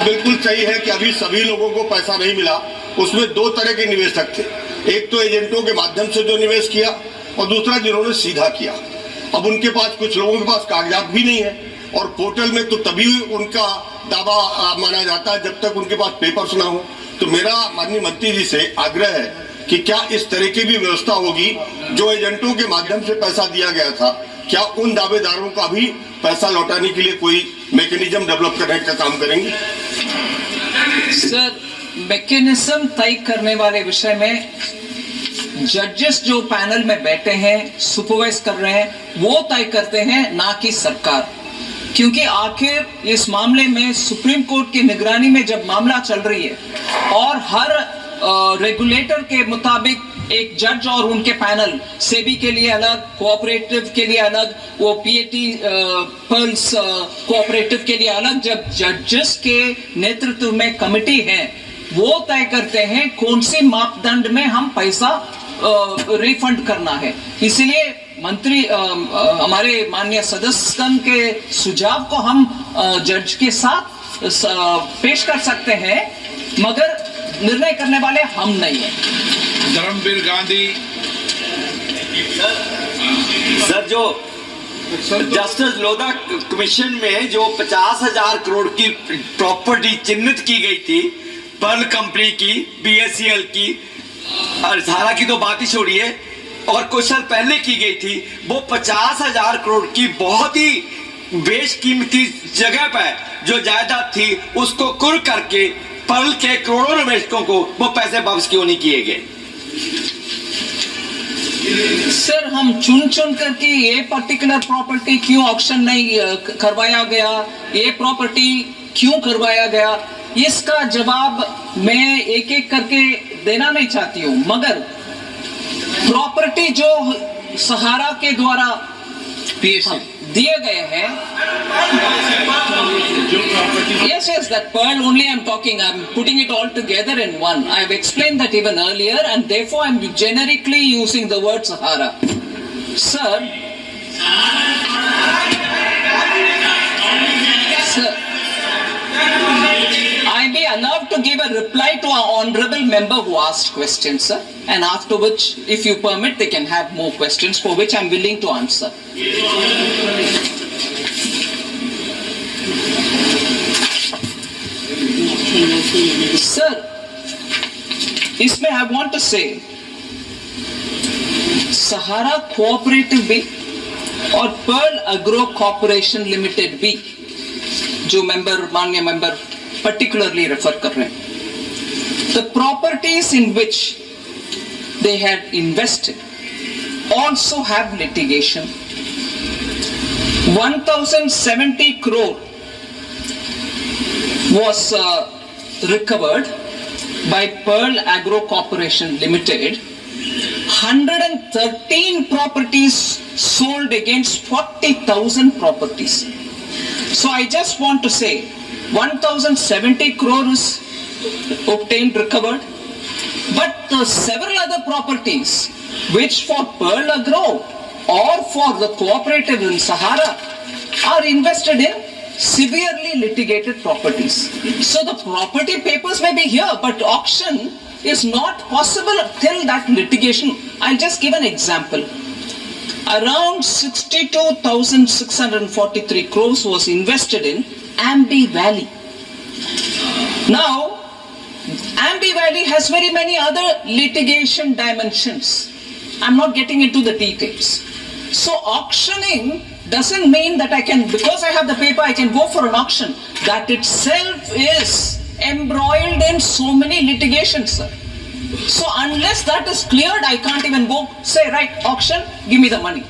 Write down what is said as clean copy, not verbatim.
बिल्कुल सही है कि अभी सभी लोगों को पैसा नहीं मिला। उसमें दो तरह के निवेशक थे, एक तो एजेंटों के माध्यम से जो निवेश किया और दूसरा जिन्होंने सीधा किया। अब उनके पास, कुछ लोगों के पास कागजात भी नहीं है और पोर्टल में तो तभी उनका दावा माना जाता है जब तक उनके पास पेपर्स ना हो। तो मेरा माननीय मंत्री जी से आग्रह है कि क्या इस तरह की भी व्यवस्था होगी, जो एजेंटों के माध्यम से पैसा दिया गया था, क्या उन दावेदारों का भी पैसा लौटाने के लिए कोई मैकेनिज्म डेवलप करने का काम करेंगे? सर, मैकेनिज्म तय करने वाले विषय में जजेस जो पैनल में बैठे हैं, सुपरवाइज कर रहे हैं, वो तय करते हैं, ना कि सरकार। क्योंकि आखिर इस मामले में सुप्रीम कोर्ट की निगरानी में जब मामला चल रही है और हर रेगुलेटर के मुताबिक एक जज और उनके पैनल, सेबी के लिए अलग, कोऑपरेटिव के लिए अलग, वो पीएटी पर्ल्स कोऑपरेटिव के लिए अलग, जब जजेस के नेतृत्व में कमेटी है, वो तय करते हैं कौन से मापदंड में हम पैसा रिफंड करना है। इसलिए मंत्री हमारे माननीय सदस्यगण के सुझाव को हम जज के साथ पेश कर सकते हैं, मगर निर्णय करने वाले हम नहीं हैं। धर्मवीर गांधी सर, जो जस्टिस लोधा कमीशन में जो 50,000 करोड़ की प्रॉपर्टी चिन्हित की गई थी, पर्ल कंपनी की, बीएससीएल की, अरसारा की तो बात ही छोड़िए, और कुछ साल पहले की गई थी, वो 50,000 करोड़ की बहुत ही बेशकीमती जगह पर जो जायदाद थी, उसको कुर्क करके पर्ल के करोड़ों निवेशकों को वो पैसे वापस क्यों नहीं किए गए? सर, हम चुन चुन करके ये पर्टिकुलर प्रॉपर्टी क्यों ऑक्शन नहीं करवाया गया, ये प्रॉपर्टी क्यों करवाया गया, इसका जवाब मैं एक एक करके देना नहीं चाहती हूँ, मगर प्रॉपर्टी जो सहारा के द्वारा दिए गए हैं, yes, that Pearl only I'm talking, I'm putting it all together in one. I have explained that even earlier, and therefore I'm generically using the word Sahara. Sir, I may allowed to give a reply to our honorable member who asked questions, sir, and after which, if you permit, they can have more questions for which I'm willing to answer. Sir, इसमें I want to say, Sahara cooperative भी और Perl agro corporation limited भी, जो member, माननीय member particularly refer कर रहे हैं, the properties in which they had invested also have litigation. 1,070 crore was recovered by Pearl Agro Corporation Limited. 113 properties sold against 40,000 properties. So I just want to say, 1,070 crores obtained, recovered, but the several other properties which for Pearl Agro or for the cooperative in Sahara are invested in severely litigated properties. So the property papers may be here, but auction is not possible till that litigation. I'll just give an example. Around 62,643 crores was invested in Ambi Valley. Now, Ambi Valley has very many other litigation dimensions. I'm not getting into the details. So auctioning doesn't mean that I can, because I have the paper, I can go for an auction. That itself is embroiled in so many litigations, sir. So unless that is cleared, I can't even go say, right, auction, give me the money.